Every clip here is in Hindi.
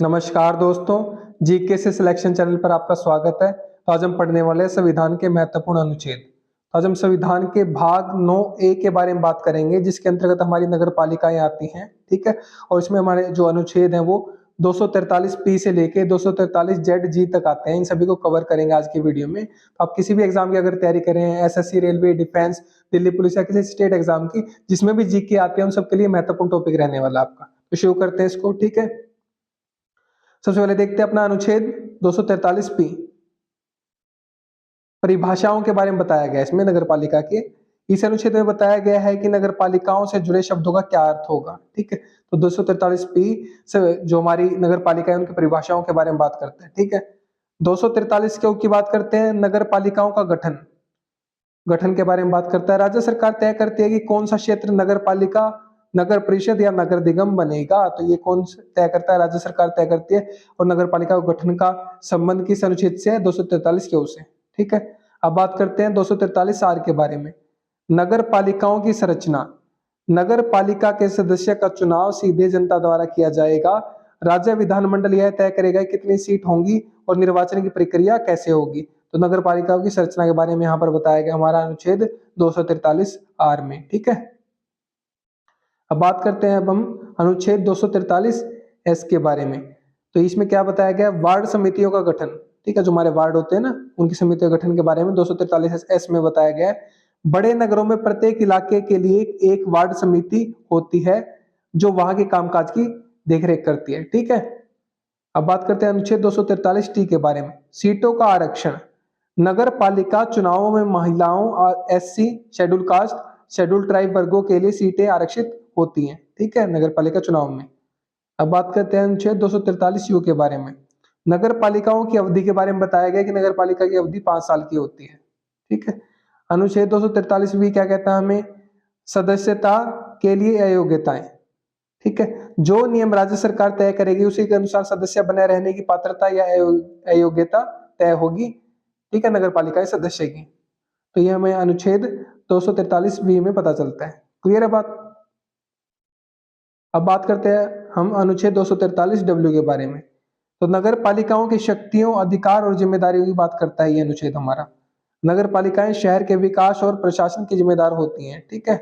नमस्कार दोस्तों, जीके से सिलेक्शन चैनल पर आपका स्वागत है। तो आज हम पढ़ने वाले हैं संविधान के महत्वपूर्ण अनुच्छेद। आज हम संविधान के भाग 9A के बारे में बात करेंगे, जिसके अंतर्गत हमारी नगर पालिकाएं आती हैं, ठीक है। और इसमें हमारे जो अनुच्छेद हैं वो 243 P से लेके 243 ZG तक आते हैं। इन सभी को कवर करेंगे आज की वीडियो में। तो आप किसी भी एग्जाम की अगर तैयारी कर रहे हैं, SSC, railway, defence, Delhi police या किसी स्टेट एग्जाम की, जिसमें भी जीके आते हैं, उन सबके लिए महत्वपूर्ण टॉपिक रहने वाला आपका। तो शुरू करते हैं इसको, ठीक है। सबसे पहले देखते हैं अपना अनुच्छेद 243P। परिभाषाओं के बारे में बताया गया है इसमें नगर पालिका के। इस अनुच्छेद में बताया गया है कि नगर पालिकाओं से जुड़े शब्दों का क्या अर्थ होगा, ठीक है। तो 243P से जो हमारी नगर पालिका है उनकी परिभाषाओं के बारे में बात करते हैं, ठीक है। 243 की बात करते हैं नगर पालिकाओं का गठन। गठन के बारे में बात करता है। राज्य सरकार तय करती है कि कौन सा क्षेत्र नगर पालिका, नगर परिषद या नगर निगम बनेगा। तो ये कौन तय करता है? राज्य सरकार तय करती है। और नगर पालिका गठन का संबंध किस अनुच्छेद से है? 243 के से, ठीक है। अब बात करते हैं 243 के बारे में। नगर पालिकाओं की संरचना। नगर पालिका के सदस्य का चुनाव सीधे जनता द्वारा किया जाएगा। राज्य विधानमंडल यह तय करेगा कितनी सीट होंगी और निर्वाचन की प्रक्रिया कैसे होगी। तो नगर पालिकाओं की संरचना के बारे में यहाँ पर बताया गया हमारा अनुच्छेद 243 में, ठीक है। अब बात करते हैं अब हम अनुच्छेद 243 के बारे में। तो इसमें क्या बताया गया? वार्ड समितियों का गठन, ठीक है। जो हमारे वार्ड होते हैं ना, उनकी समितियों का गठन के बारे में 243 में बताया गया है। बड़े नगरों में प्रत्येक इलाके के लिए एक वार्ड समिति होती है जो वहां के कामकाज की देखरेख करती है, ठीक है। अब बात करते हैं अनुच्छेद 243 के बारे में। सीटों का आरक्षण। नगर पालिका चुनावों में महिलाओं और SC, schedule caste, schedule tribe वर्गों के लिए सीटें आरक्षित होती हैं, ठीक है, नगर पालिका चुनाव में। अब बात करते हैं अनुच्छेद 243 के बारे में। नगर पालिकाओं की अवधि के बारे में बताया गया कि नगर पालिका की अवधि 5 साल की होती है, ठीक है। अनुच्छेद 243 क्या कहता है हमें? सदस्यता के लिए अयोग्यताएं, ठीक है। जो नियम राज्य सरकार तय करेगी उसी के अनुसार सदस्य बने रहने की पात्रता या अयोग्यता तय होगी, ठीक है, नगर पालिका सदस्य की। तो ये हमें अनुच्छेद 243 में पता चलता है। क्लियर है बात? अब बात करते हैं हम अनुच्छेद 243 के बारे में। तो नगर पालिकाओं की शक्तियों, अधिकार और जिम्मेदारियों की बात करता है ये अनुच्छेद हमारा। नगर पालिकाएं शहर के विकास और प्रशासन की जिम्मेदार होती हैं, ठीक है।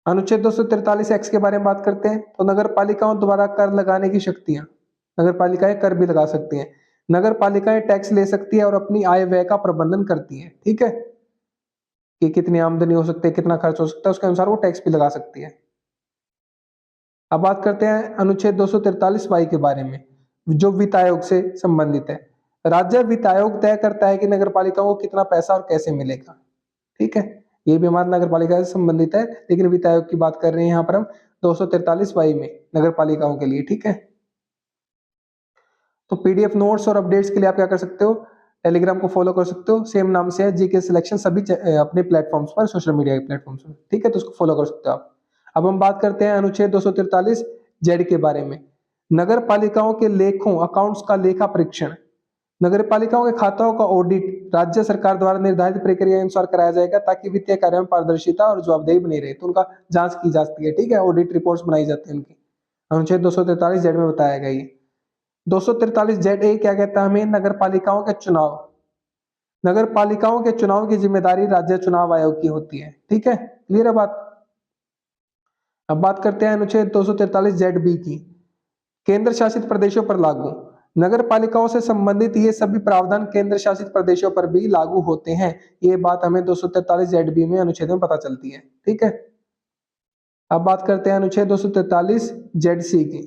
अनुच्छेद 243 के बारे में बात करते हैं। तो नगर पालिकाओं द्वारा कर लगाने की शक्तियां। नगर पालिकाएं कर भी लगा सकती हैं। नगर पालिकाएं टैक्स ले सकती है और अपनी आय व्यय का प्रबंधन करती है, ठीक है, कि कितनी आमदनी हो सकती है, कितना खर्च हो सकता है, उसके अनुसार वो टैक्स भी लगा सकती है। अब बात करते हैं अनुच्छेद 243 के बारे में, जो वित्त आयोग से संबंधित है। राज्य वित्त आयोग तय करता है कि नगर पालिकाओं को कितना पैसा और कैसे मिलेगा, ठीक है। ये भी हमारा नगर पालिका से संबंधित है, लेकिन वित्त आयोग की बात कर रहे हैं यहाँ पर हम 243 में नगर पालिकाओं के लिए, ठीक है। तो पीडीएफ नोट्स और अपडेट्स के लिए आप क्या कर सकते हो? टेलीग्राम को फॉलो कर सकते हो, सेम नाम से है जीके सिलेक्शन, सभी अपने प्लेटफॉर्म्स पर, सोशल मीडिया के प्लेटफॉर्म्स पर, ठीक है। तो उसको फॉलो कर सकते हो आप। अब हम बात करते हैं अनुच्छेद 243 जेड के बारे में। नगर पालिकाओं के लेखों, अकाउंट्स का लेखा परीक्षण। नगर पालिकाओं के खातों का ऑडिट राज्य सरकार द्वारा निर्धारित प्रक्रिया अनुसार कराया जाएगा, ताकि वित्तीय कार्यों में पारदर्शिता और जवाबदेही बनी रहे। तो उनका जांच की जाती है, ठीक है, ऑडिट रिपोर्ट्स बनाई जाती है उनकी। अनुच्छेद 243 जेड में बताया गया ये। 243 जेड ए क्या कहता है हमें? नगर पालिकाओं के चुनाव। नगर पालिकाओं के चुनाव की जिम्मेदारी राज्य चुनाव आयोग की होती है, ठीक है। क्लियर है बात? अब बात करते हैं अनुच्छेद 243 जेड बी की। केंद्र शासित प्रदेशों पर लागू। नगर पालिकाओं से संबंधित ये सभी प्रावधान केंद्र शासित प्रदेशों पर भी लागू होते हैं। ये बात हमें 243 जेड बी में अनुच्छेद में पता चलती है, ठीक है। अब बात करते हैं अनुच्छेद 243 जेड सी की।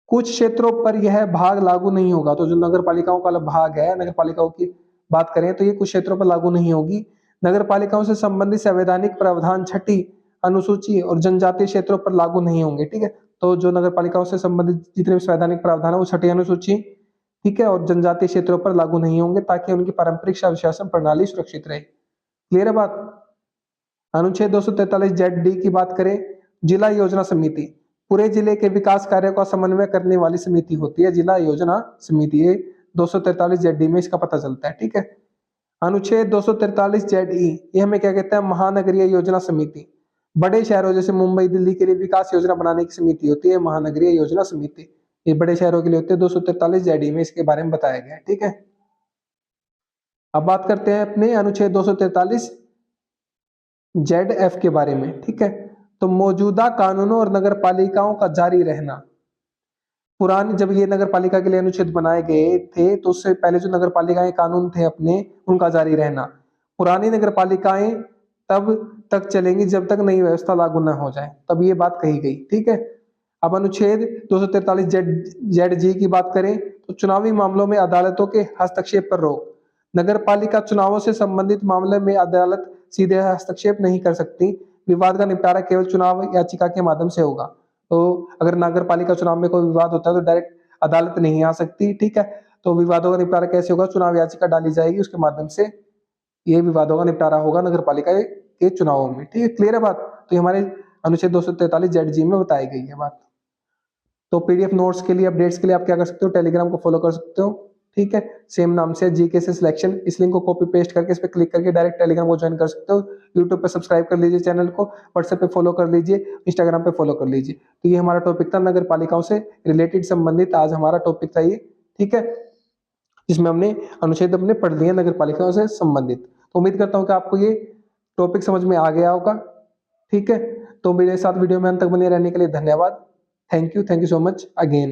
कुछ क्षेत्रों पर यह भाग लागू नहीं होगा। तो जो नगर पालिकाओं का भाग है, नगर पालिकाओं की बात करें तो ये कुछ क्षेत्रों पर लागू नहीं होगी। नगर पालिकाओं से संबंधित संवैधानिक प्रावधान छठी अनुसूची और जनजातीय क्षेत्रों पर लागू नहीं होंगे, ठीक है। तो जो नगर पालिकाओं से संबंधित जितने भी संवैधानिक प्रावधान है वो छठी अनुसूची, ठीक है, और जनजातीय क्षेत्रों पर लागू नहीं होंगे, ताकि उनकी पारंपरिक शासन प्रणाली सुरक्षित रहे। क्लियर है बात? अनुच्छेद 243 जेड डी की बात करें, जिला योजना समिति। पूरे जिले के विकास कार्यों का समन्वय करने वाली समिति होती है जिला योजना समिति। ये 243 जेड डी में इसका पता चलता है, ठीक है। अनुच्छेद 243 जेड ई, ये हमें क्या कहता है? महानगरीय योजना समिति। बड़े शहरों जैसे मुंबई, दिल्ली के लिए विकास योजना बनाने की समिति होती है महानगरीय योजना समिति। ये बड़े शहरों के लिए होते हैं 243 जेडी में इसके बारे में बताया गया है, ठीक है। अब बात करते हैं अपने अनुच्छेद 243 जेड एफ के बारे में, ठीक है। तो मौजूदा कानूनों और नगर पालिकाओं का जारी रहना। पुरानी जब ये नगर पालिका के लिए अनुच्छेद बनाए गए थे तो उससे पहले जो नगर पालिकाएं कानून थे अपने उनका जारी रहना। पुरानी नगर पालिकाएं तब तक चलेंगी जब तक नई व्यवस्था लागू न हो जाए, तब ये बात कही गई, ठीक है। अब अनुच्छेद 243 जेड जेड जी की बात करें तो चुनावी मामलों में अदालतों के हस्तक्षेप पर रोक। नगर पालिका चुनावों से संबंधित मामले में अदालत सीधे हस्तक्षेप नहीं कर सकती। विवाद का निपटारा केवल चुनाव याचिका के माध्यम से होगा। तो अगर नगर पालिका चुनाव में कोई विवाद होता है तो डायरेक्ट अदालत नहीं आ सकती, ठीक है। तो विवादों का निपटारा कैसे होगा? चुनाव याचिका डाली जाएगी, उसके माध्यम से ये विवादों का निपटारा होगा नगर पालिका के चुनावों में, ठीक है। क्लियर है बात? तो ये हमारे अनुच्छेद 243 जेड जी में बताई गई है बात। तो पीडीएफ नोट्स के लिए, अपडेट्स के लिए आप क्या कर सकते हो? टेलीग्राम को फॉलो कर सकते हो, ठीक है। सेम नाम से जीके से सिलेक्शन, इस लिंक को कॉपी पेस्ट करके इस पे क्लिक करके डायरेक्ट टेलीग्राम को ज्वाइन कर सकते हो। यूट्यूब पे सब्सक्राइब कर लीजिए चैनल को, व्हाट्सएप पे फॉलो कर लीजिए, इंस्टाग्राम पे फॉलो कर लीजिए। तो ये हमारा टॉपिक था नगर पालिकाओं से रिलेटेड संबंधित, आज हमारा टॉपिक था ये, ठीक है, जिसमें हमने अनुच्छेद अपने पढ़ लिए नगर पालिकाओं से संबंधित। तो उम्मीद करता हूँ कि आपको ये टॉपिक समझ में आ गया होगा, ठीक है। तो मेरे साथ वीडियो में अंत तक बने रहने के लिए धन्यवाद। Thank you so much again.